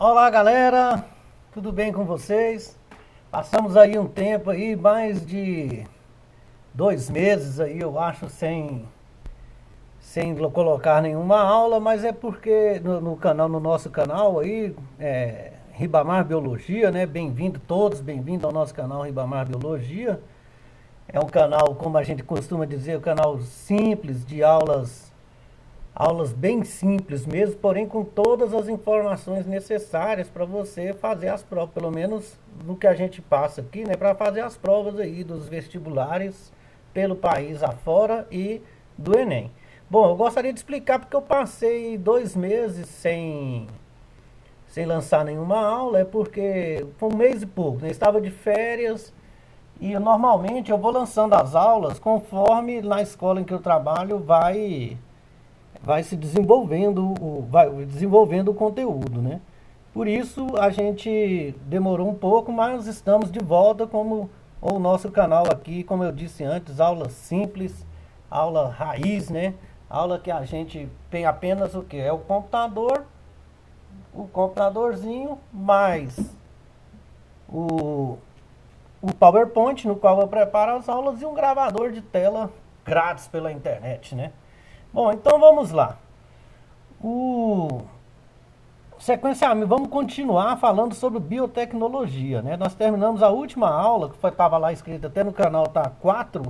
Olá galera, tudo bem com vocês? Passamos aí um tempo aí, mais de 2 meses aí, eu acho, sem colocar nenhuma aula, mas é porque no canal, no nosso canal aí, Ribamar Biologia, né? Bem-vindo todos, bem-vindo ao nosso canal Ribamar Biologia. É um canal, como a gente costuma dizer, um canal simples de aulas bem simples mesmo, porém com todas as informações necessárias para você fazer as provas, pelo menos no que a gente passa aqui, né, para fazer as provas aí dos vestibulares pelo país afora e do Enem. Bom, eu gostaria de explicar porque eu passei 2 meses sem lançar nenhuma aula, é porque foi um mês e pouco, né, estava de férias. E normalmente eu vou lançando as aulas conforme na escola em que eu trabalho vai se desenvolvendo, vai desenvolvendo o conteúdo, né? Por isso a gente demorou um pouco, mas estamos de volta como o nosso canal aqui, como eu disse antes, aula simples, aula raiz, né? Aula que a gente tem apenas o que? É o computadorzinho, mais o, o PowerPoint, no qual eu preparo as aulas, e um gravador de tela grátis pela internet, né? Bom, então vamos lá. O sequenciamento, vamos continuar falando sobre biotecnologia, né? Nós terminamos a última aula, que estava lá escrita até no canal, tá 4,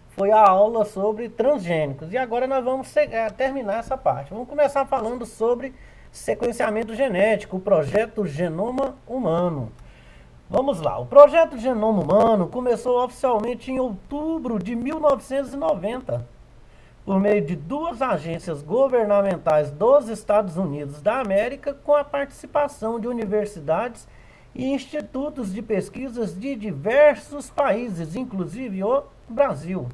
foi a aula sobre transgênicos. E agora nós vamos terminar essa parte. Vamos começar falando sobre sequenciamento genético, o projeto Genoma Humano. Vamos lá, o projeto Genoma Humano começou oficialmente em outubro de 1990, por meio de duas agências governamentais dos Estados Unidos da América, com a participação de universidades e institutos de pesquisas de diversos países, inclusive o Brasil.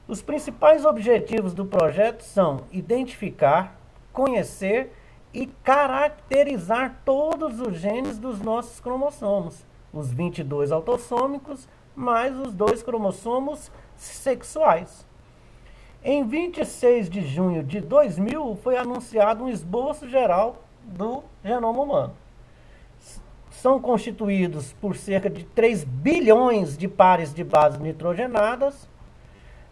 Os principais objetivos do projeto são identificar, conhecer e caracterizar todos os genes dos nossos cromossomos, os 22 autossômicos mais os 2 cromossomos sexuais. Em 26 de junho de 2000 foi anunciado um esboço geral do genoma humano. São constituídos por cerca de 3 bilhões de pares de bases nitrogenadas.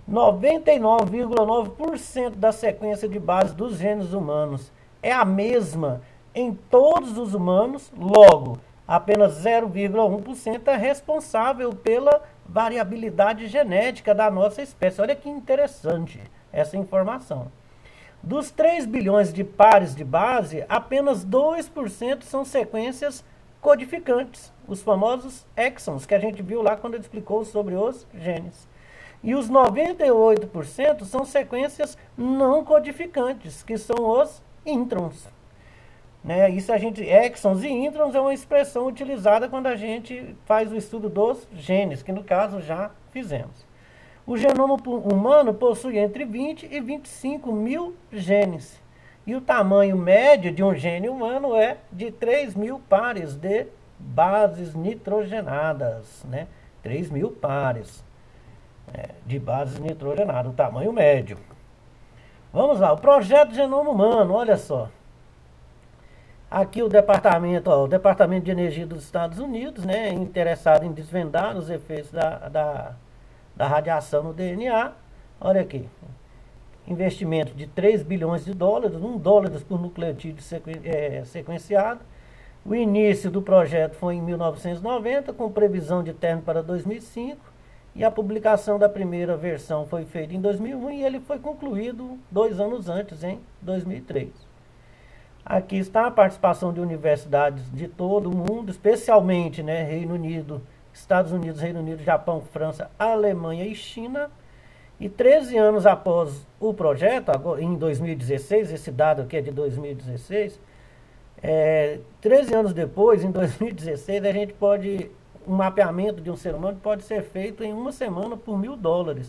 99,9% da sequência de base dos genes humanos é a mesma em todos os humanos, logo, apenas 0,1% é responsável pela variabilidade genética da nossa espécie. Olha que interessante essa informação. Dos 3 bilhões de pares de base, apenas 2% são sequências codificantes, os famosos exons, que a gente viu lá quando ele explicou sobre os genes. E os 98% são sequências não codificantes, que são os introns. Né? Isso exons e introns é uma expressão utilizada quando a gente faz o estudo dos genes, que no caso já fizemos. O genoma humano possui entre 20 e 25 mil genes. E o tamanho médio de um gene humano é de 3 mil pares de bases nitrogenadas. Né? 3 mil pares de bases nitrogenadas, o tamanho médio. Vamos lá, o projeto Genoma Humano, olha só. Aqui o Departamento de Energia dos Estados Unidos, né, interessado em desvendar os efeitos da radiação no DNA. Olha aqui, investimento de 3 bilhões de dólares, $1 por nucleotídeo sequenciado. O início do projeto foi em 1990, com previsão de término para 2005. E a publicação da primeira versão foi feita em 2001 e ele foi concluído 2 anos antes, em 2003. Aqui está a participação de universidades de todo o mundo, especialmente, né, Reino Unido, Estados Unidos, Reino Unido, Japão, França, Alemanha e China. E 13 anos após o projeto, agora, em 2016, esse dado aqui é de 2016, 13 anos depois, em 2016, a gente pode... Um mapeamento de um ser humano pode ser feito em uma semana por $1.000.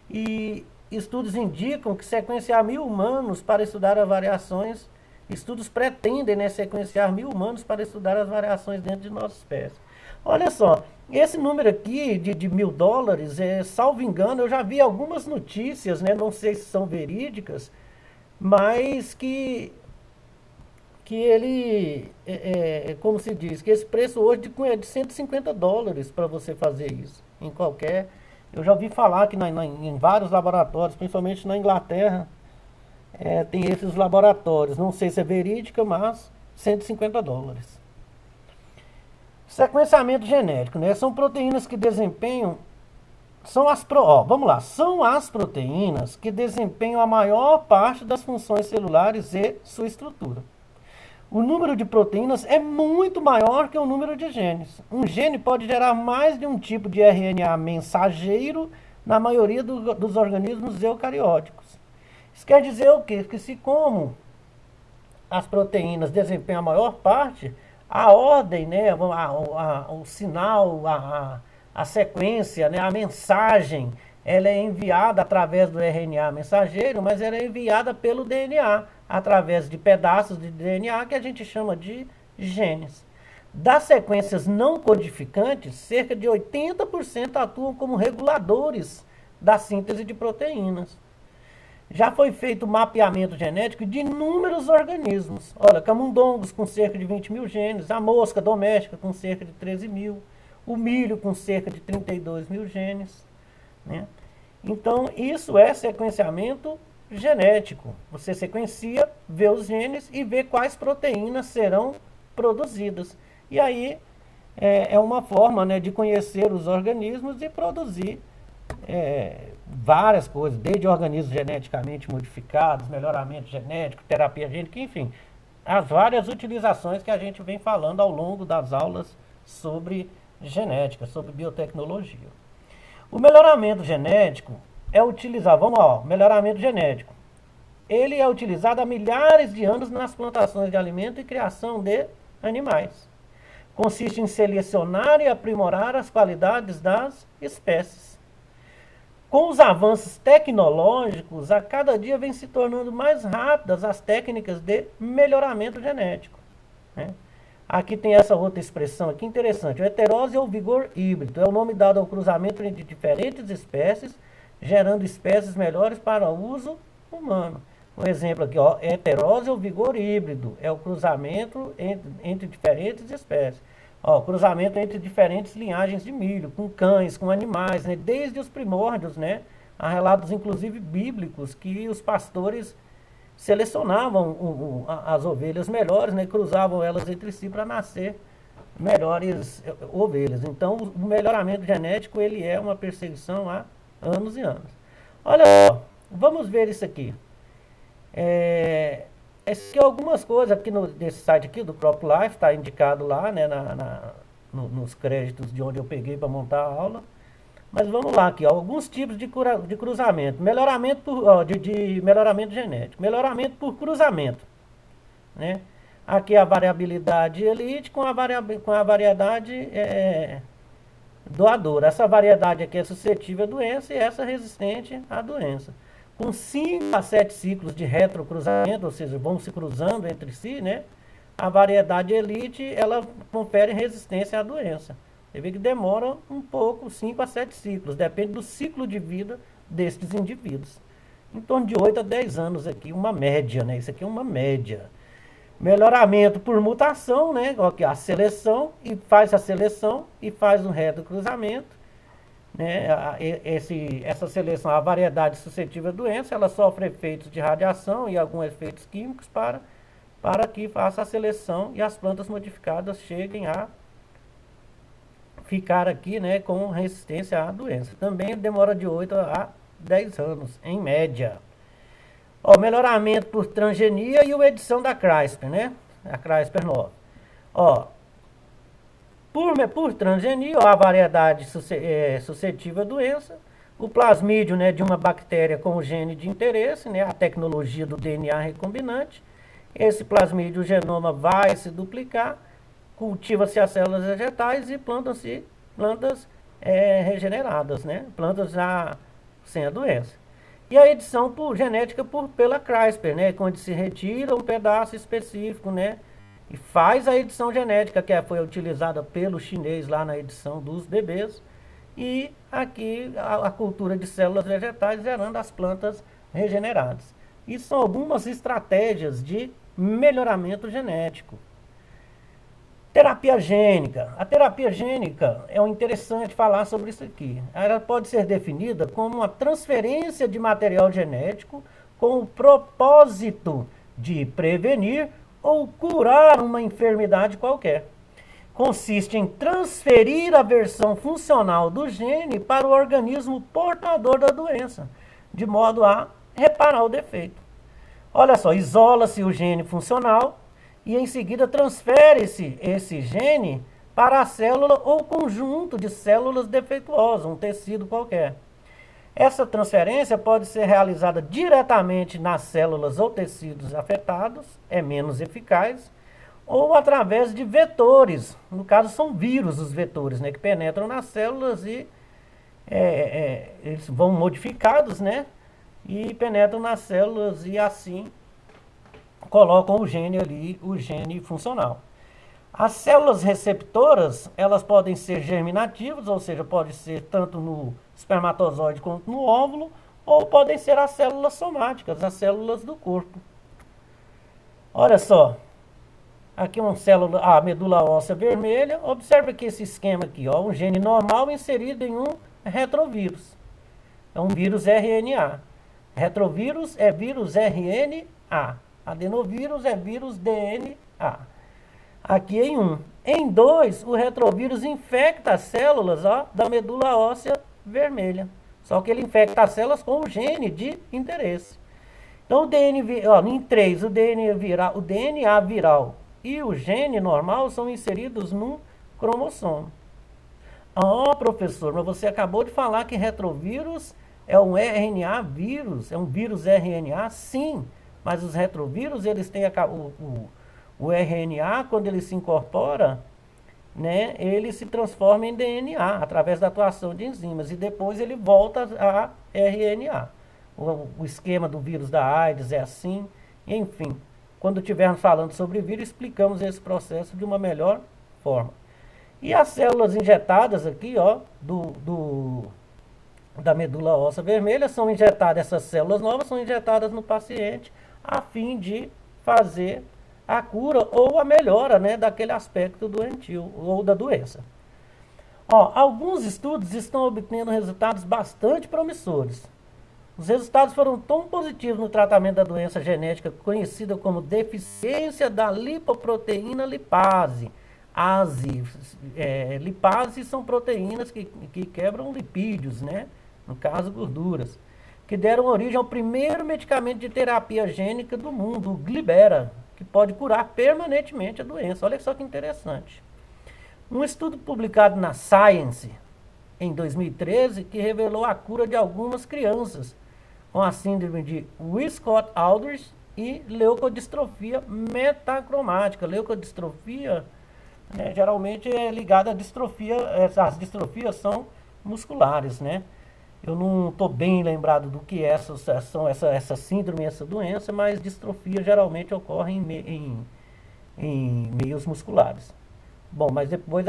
E estudos indicam que sequenciar 1.000 humanos para estudar as variações, estudos pretendem, né, sequenciar 1.000 humanos para estudar as variações dentro de nossa espécie. Olha só, esse número aqui de $1.000, salvo engano, eu já vi algumas notícias, né, não sei se são verídicas, mas que que ele, como se diz, que esse preço hoje é de $150 para você fazer isso. Em qualquer... Eu já ouvi falar que em vários laboratórios, principalmente na Inglaterra, tem esses laboratórios. Não sei se é verídica, mas $150. Sequenciamento genético, né? São proteínas que desempenham... vamos lá. São as proteínas que desempenham a maior parte das funções celulares e sua estrutura. O número de proteínas é muito maior que o número de genes. Um gene pode gerar mais de um tipo de RNA mensageiro na maioria dos organismos eucarióticos. Isso quer dizer o quê? Que se como as proteínas desempenham a maior parte, a ordem, né, o sinal, a sequência, né, a mensagem, ela é enviada através do RNA mensageiro, mas ela é enviada pelo DNA, através de pedaços de DNA que a gente chama de genes. Das sequências não codificantes, cerca de 80% atuam como reguladores da síntese de proteínas. Já foi feito mapeamento genético de inúmeros organismos. Olha, camundongos com cerca de 20 mil genes, a mosca doméstica com cerca de 13 mil, o milho com cerca de 32 mil genes, né? Então, isso é sequenciamento genético. Você sequencia, vê os genes e vê quais proteínas serão produzidas. E aí é uma forma, né, de conhecer os organismos e produzir várias coisas, desde organismos geneticamente modificados, melhoramento genético, terapia gênica, enfim, as várias utilizações que a gente vem falando ao longo das aulas sobre genética, sobre biotecnologia. O melhoramento genético é utilizado, vamos lá, melhoramento genético. Ele é utilizado há milhares de anos nas plantações de alimento e criação de animais. Consiste em selecionar e aprimorar as qualidades das espécies. Com os avanços tecnológicos, a cada dia vem se tornando mais rápidas as técnicas de melhoramento genético, né? Aqui tem essa outra expressão aqui interessante, o heterose ou vigor híbrido. É o nome dado ao cruzamento entre diferentes espécies, gerando espécies melhores para o uso humano. Um exemplo aqui, ó, heterose ou vigor híbrido. É o cruzamento entre diferentes espécies. Ó, cruzamento entre diferentes linhagens de milho, com cães, com animais, né? Desde os primórdios, né? Há relatos, inclusive, bíblicos, que os pastores selecionavam as ovelhas melhores, né, cruzavam elas entre si para nascer melhores ovelhas. Então, o melhoramento genético ele é uma perseguição há anos e anos. Olha só, vamos ver isso aqui. Esse aqui é algumas coisas aqui nesse site aqui do CropLife, está indicado lá, né, nos créditos de onde eu peguei para montar a aula. Mas vamos lá aqui, ó, alguns tipos de cruzamento. Melhoramento de melhoramento genético. Melhoramento por cruzamento, né? Aqui a variabilidade elite com a variedade doadora. Essa variedade aqui é suscetível à doença e essa resistente à doença. Com 5 a 7 ciclos de retrocruzamento, ou seja, vão se cruzando entre si, né? A variedade elite, ela confere resistência à doença. Você vê que demora um pouco, 5 a 7 ciclos, depende do ciclo de vida destes indivíduos. Em torno de 8 a 10 anos aqui, uma média, né? Isso aqui é uma média. Melhoramento por mutação, né? A seleção, faz um retrocruzamento, né? Essa seleção, a variedade suscetível à doença, ela sofre efeitos de radiação e alguns efeitos químicos para que faça a seleção e as plantas modificadas cheguem a ficar aqui, né, com resistência à doença. Também demora de 8 a 10 anos, em média. Ó, melhoramento por transgenia e a edição da CRISPR, né? A CRISPR-9. Ó, por transgenia, ó, a variedade suscetível à doença, o plasmídio, né, de uma bactéria com o gene de interesse, né, a tecnologia do DNA recombinante. Esse plasmídio, o genoma vai se duplicar, cultiva-se as células vegetais e plantas regeneradas, né? Plantas já sem a doença. E a edição genética pela CRISPR, né? Onde se retira um pedaço específico, né? E faz a edição genética, que foi utilizada pelo chinês lá na edição dos bebês. E aqui a cultura de células vegetais gerando as plantas regeneradas. Isso são algumas estratégias de melhoramento genético. Terapia gênica. A terapia gênica é interessante falar sobre isso aqui. Ela pode ser definida como uma transferência de material genético com o propósito de prevenir ou curar uma enfermidade qualquer. Consiste em transferir a versão funcional do gene para o organismo portador da doença, de modo a reparar o defeito. Olha só, isola-se o gene funcional e em seguida transfere-se esse gene para a célula ou conjunto de células defeituosas, um tecido qualquer. Essa transferência pode ser realizada diretamente nas células ou tecidos afetados, é menos eficaz, ou através de vetores. No caso, são vírus os vetores, né, que penetram nas células e eles vão modificados, né, e penetram nas células e assim colocam o gene ali, o gene funcional. As células receptoras, elas podem ser germinativas, ou seja, pode ser tanto no espermatozoide quanto no óvulo, ou podem ser as células somáticas, as células do corpo. Olha só, aqui uma célula, a medula óssea vermelha, observa que esse esquema aqui, ó, um gene normal inserido em um retrovírus. É um vírus RNA. Retrovírus é vírus RNA. Adenovírus é vírus DNA. Aqui em 1. Em 2, o retrovírus infecta as células, ó, da medula óssea vermelha. Só que ele infecta as células com o gene de interesse. Então, em 3, o DNA viral e o gene normal são inseridos num cromossomo. Professor, mas você acabou de falar que retrovírus é um RNA vírus, é um vírus RNA? Sim, mas os retrovírus, eles têm o RNA, quando ele se incorpora, né, ele se transforma em DNA, através da atuação de enzimas, e depois ele volta a RNA. O esquema do vírus da AIDS é assim, enfim. Quando estivermos falando sobre vírus, explicamos esse processo de uma melhor forma. E as células injetadas aqui, ó, da medula óssea vermelha, são injetadas, essas células novas são injetadas no paciente, a fim de fazer a cura ou a melhora, né, daquele aspecto doentio ou da doença. Alguns estudos estão obtendo resultados bastante promissores. Os resultados foram tão positivos no tratamento da doença genética conhecida como deficiência da lipoproteína lipase. Lipase são proteínas que quebram lipídios, né? No caso, gorduras, que deram origem ao primeiro medicamento de terapia gênica do mundo, o Glibera, que pode curar permanentemente a doença. Olha só que interessante. Um estudo publicado na Science, em 2013, que revelou a cura de algumas crianças com a síndrome de Wiskott-Aldrich e leucodistrofia metacromática. Leucodistrofia, né, geralmente é ligada à distrofia, as distrofias são musculares, né? Eu não estou bem lembrado do que é essa síndrome, essa doença, mas distrofia geralmente ocorre em meios musculares. Bom, mas depois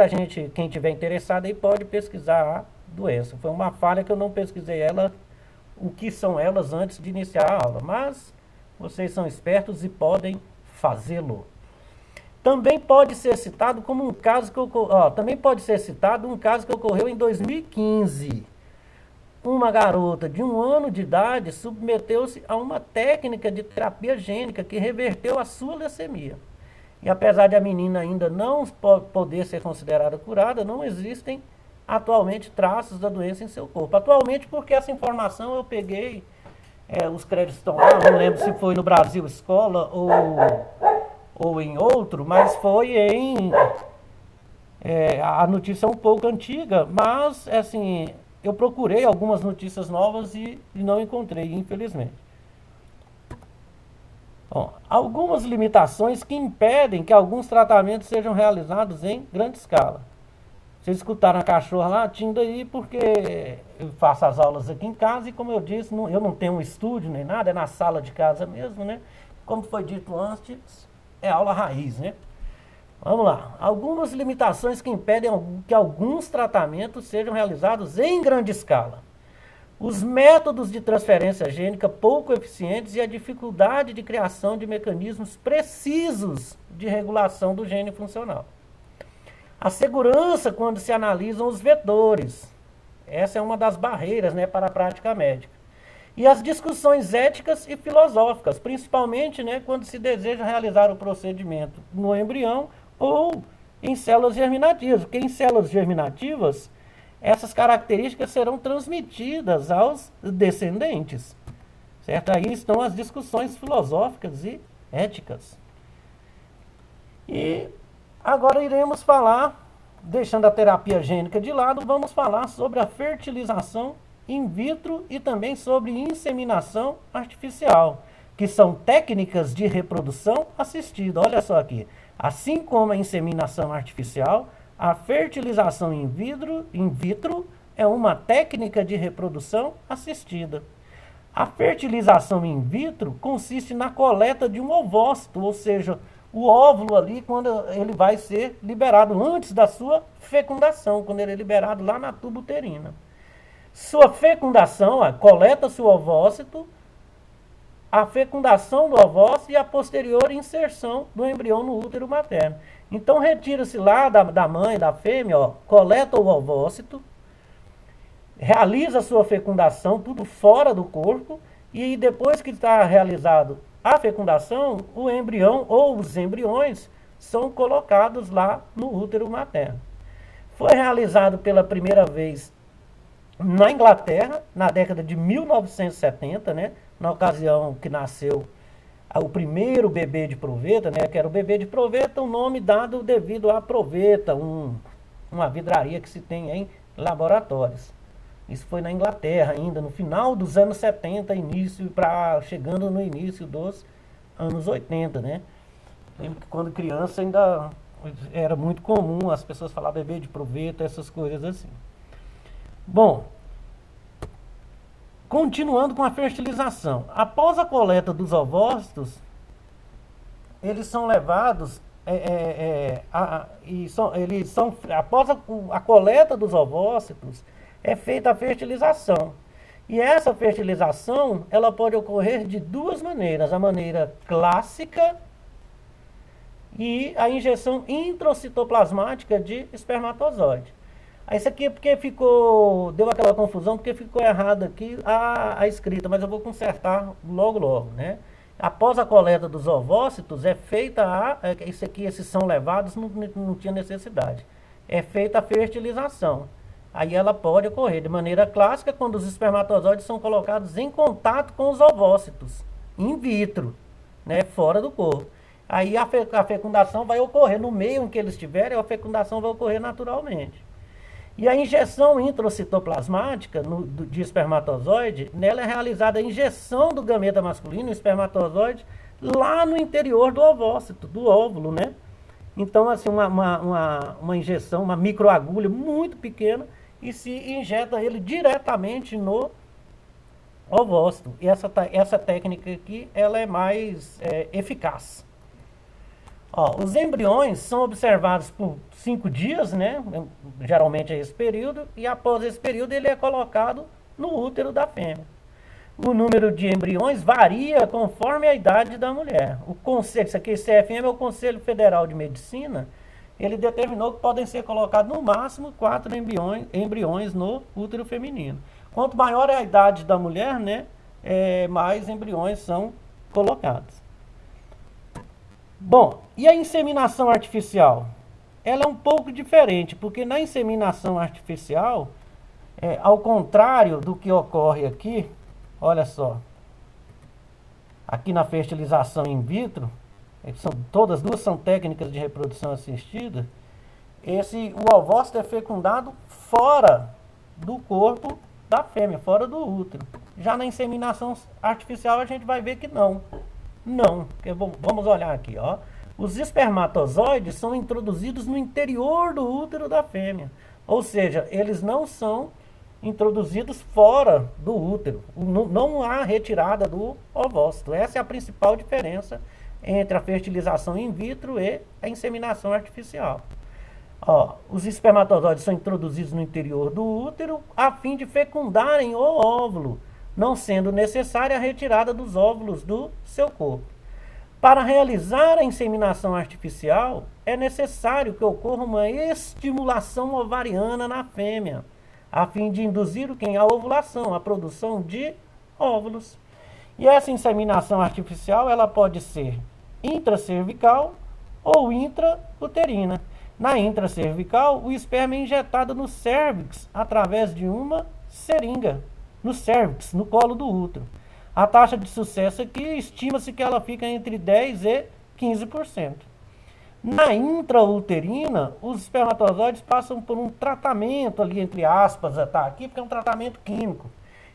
quem tiver interessado aí pode pesquisar a doença. Foi uma falha que eu não pesquisei o que são elas antes de iniciar a aula, mas vocês são espertos e podem fazê-lo. Também pode ser citado como um caso que ocorreu em 2015. Uma garota de 1 ano de idade submeteu-se a uma técnica de terapia gênica que reverteu a sua leucemia. E apesar de a menina ainda não poder ser considerada curada, não existem atualmente traços da doença em seu corpo. Atualmente, porque essa informação eu peguei, os créditos estão lá, não lembro se foi no Brasil Escola ou em outro, mas foi a notícia é um pouco antiga, mas assim, eu procurei algumas notícias novas e não encontrei, infelizmente. Bom, algumas limitações que impedem que alguns tratamentos sejam realizados em grande escala. Vocês escutaram a cachorra latindo aí, porque eu faço as aulas aqui em casa e, como eu disse, eu não tenho um estúdio nem nada, é na sala de casa mesmo, né? Como foi dito antes, é aula raiz, né? Vamos lá. Algumas limitações que impedem que alguns tratamentos sejam realizados em grande escala. os métodos de transferência gênica pouco eficientes e a dificuldade de criação de mecanismos precisos de regulação do gene funcional. A segurança quando se analisam os vetores. Essa é uma das barreiras, né, para a prática médica. E as discussões éticas e filosóficas, principalmente, né, quando se deseja realizar o procedimento no embrião ou em células germinativas. Porque em células germinativas, essas características serão transmitidas aos descendentes. Certo? Aí estão as discussões filosóficas e éticas. E agora iremos falar, deixando a terapia gênica de lado, vamos falar sobre a fertilização in vitro e também sobre inseminação artificial, que são técnicas de reprodução assistida. Olha só aqui. Assim como a inseminação artificial, a fertilização in vitro é uma técnica de reprodução assistida. A fertilização in vitro consiste na coleta de um ovócito, ou seja, o óvulo ali, quando ele vai ser liberado antes da sua fecundação, quando ele é liberado lá na tuba uterina. Sua fecundação, coleta-se o ovócito, a fecundação do ovócito e a posterior inserção do embrião no útero materno. Então, retira-se lá da mãe, da fêmea, coleta o ovócito, realiza a sua fecundação, tudo fora do corpo, e depois que está realizado a fecundação, o embrião ou os embriões são colocados lá no útero materno. Foi realizado pela primeira vez na Inglaterra, na década de 1970, né, na ocasião que nasceu o primeiro bebê de proveta, né, que era o bebê de proveta, um nome dado devido à proveta, uma vidraria que se tem em laboratórios. Isso foi na Inglaterra ainda, no final dos anos 70, chegando no início dos anos 80, né? Lembro que quando criança ainda era muito comum as pessoas falar bebê de proveta, essas coisas assim. Bom, continuando com a fertilização. Após a coleta dos ovócitos, eles são levados após a coleta dos ovócitos, é feita a fertilização. E essa fertilização, ela pode ocorrer de duas maneiras. A maneira clássica e a injeção intracitoplasmática de espermatozoide. Isso aqui é porque deu aquela confusão, porque ficou errado aqui a escrita, mas eu vou consertar logo, né? Após a coleta dos ovócitos, é feita esses são levados, não tinha necessidade. É feita a fertilização. Aí ela pode ocorrer de maneira clássica quando os espermatozoides são colocados em contato com os ovócitos, in vitro, né, fora do corpo. Aí a fecundação vai ocorrer no meio em que eles estiverem, a fecundação vai ocorrer naturalmente. E a injeção intracitoplasmática de espermatozoide, nela é realizada a injeção do gameta masculino, o espermatozoide, lá no interior do ovócito, do óvulo, né? Então, assim, uma injeção, uma microagulha muito pequena, e se injeta ele diretamente no ovócito. E essa técnica aqui, ela é mais eficaz. Os embriões são observados por 5 dias, né? Geralmente é esse período, e após esse período ele é colocado no útero da fêmea. O número de embriões varia conforme a idade da mulher. O conselho, isso aqui, CFM, é o Conselho Federal de Medicina, ele determinou que podem ser colocados no máximo 4 embriões no útero feminino. Quanto maior é a idade da mulher, né, mais embriões são colocados. Bom, e a inseminação artificial? Ela é um pouco diferente, porque na inseminação artificial, ao contrário do que ocorre aqui, olha só, aqui na fertilização in vitro, todas duas são técnicas de reprodução assistida, o ovócito é fecundado fora do corpo da fêmea, fora do útero. Já na inseminação artificial a gente vai ver que não. Vamos olhar aqui, ó. Os espermatozoides são introduzidos no interior do útero da fêmea. Ou seja, eles não são introduzidos fora do útero. Não há retirada do ovócito. Essa é a principal diferença entre a fertilização in vitro e a inseminação artificial. Ó, os espermatozoides são introduzidos no interior do útero a fim de fecundarem o óvulo, não sendo necessária a retirada dos óvulos do seu corpo. Para realizar a inseminação artificial, é necessário que ocorra uma estimulação ovariana na fêmea, a fim de induzir a ovulação, a produção de óvulos. E essa inseminação artificial ela pode ser intracervical ou intrauterina. Na intracervical, o esperma é injetado no cérvix através de uma seringa, no cérvix, no colo do útero. A taxa de sucesso aqui, estima-se que ela fica entre 10% e 15%. Na intrauterina, os espermatozoides passam por um tratamento ali, entre aspas, tá aqui, porque é um tratamento químico.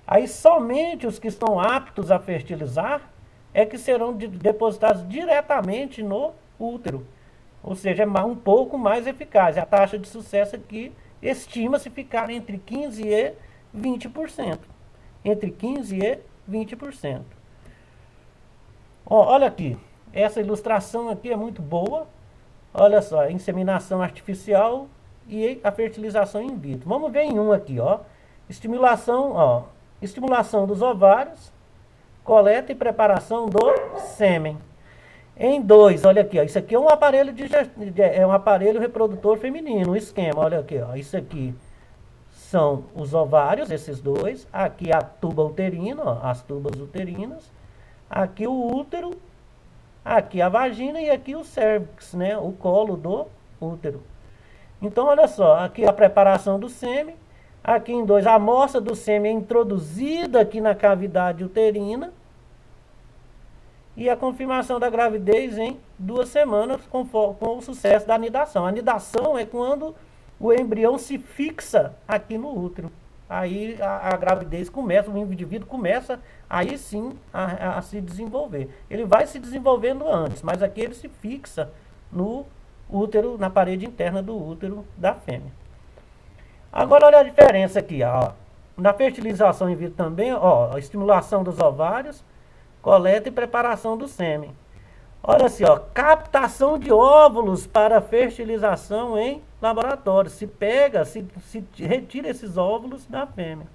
Aí somente os que estão aptos a fertilizar é que serão depositados diretamente no útero. Ou seja, é um pouco mais eficaz. A taxa de sucesso aqui estima-se ficar entre 15% e 20%. Entre 15% e 20%. Ó, olha aqui. Essa ilustração aqui é muito boa. Olha só, a inseminação artificial e a fertilização in vitro. Vamos ver em um aqui, ó. Estimulação dos ovários, coleta e preparação do sêmen. Em 2, olha aqui, ó, isso aqui é um aparelho é um aparelho reprodutor feminino, um esquema, olha aqui, ó, isso aqui são os ovários, esses dois, aqui a tuba uterina, ó, as tubas uterinas, aqui o útero, aqui a vagina e aqui o cérvix, né, o colo do útero. Então, olha só, aqui a preparação do sêmen, aqui em 2, a amostra do sêmen é introduzida aqui na cavidade uterina, e a confirmação da gravidez em 2 semanas com o sucesso da anidação. A anidação é quando o embrião se fixa aqui no útero. Aí a gravidez começa, o indivíduo começa aí sim a se desenvolver. Ele vai se desenvolvendo antes, mas aqui ele se fixa no útero, na parede interna do útero da fêmea. Agora olha a diferença aqui, ó. Na fertilização in vitro também, ó, a estimulação dos ovários, coleta e preparação do sêmen. Olha assim, ó, captação de óvulos para fertilização em laboratório. Se retira esses óvulos da fêmea.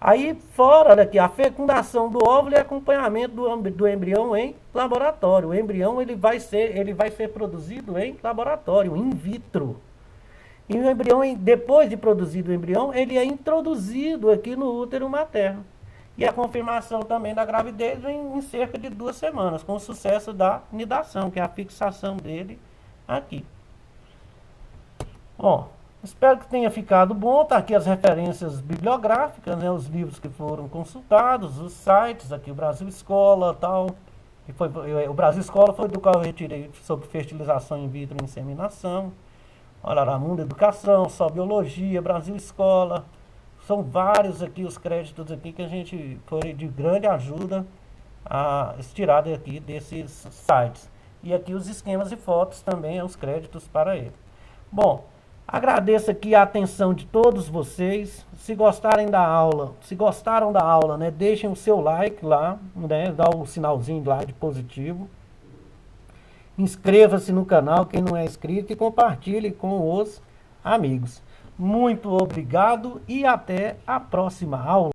Aí fora, olha aqui, a fecundação do óvulo e acompanhamento do embrião em laboratório. O embrião ele vai ser produzido em laboratório, in vitro. E o embrião, depois de produzido o embrião, ele é introduzido aqui no útero materno. E a confirmação também da gravidez em cerca de 2 semanas, com o sucesso da nidação, que é a fixação dele aqui. Bom, espero que tenha ficado bom. Tá aqui as referências bibliográficas, né, os livros que foram consultados, os sites, aqui o Brasil Escola, tal. O Brasil Escola foi do qual eu retirei sobre fertilização in vitro e inseminação. Olha lá, Mundo Educação, Só Biologia, Brasil Escola. São vários aqui os créditos aqui que a gente foi de grande ajuda a tirada aqui desses sites. E aqui os esquemas e fotos também, os créditos para ele. Bom, agradeço aqui a atenção de todos vocês. Se gostaram da aula, né, deixem o seu like lá, né, dá o sinalzinho lá de positivo. Inscreva-se no canal, quem não é inscrito, e compartilhe com os amigos. Muito obrigado e até a próxima aula.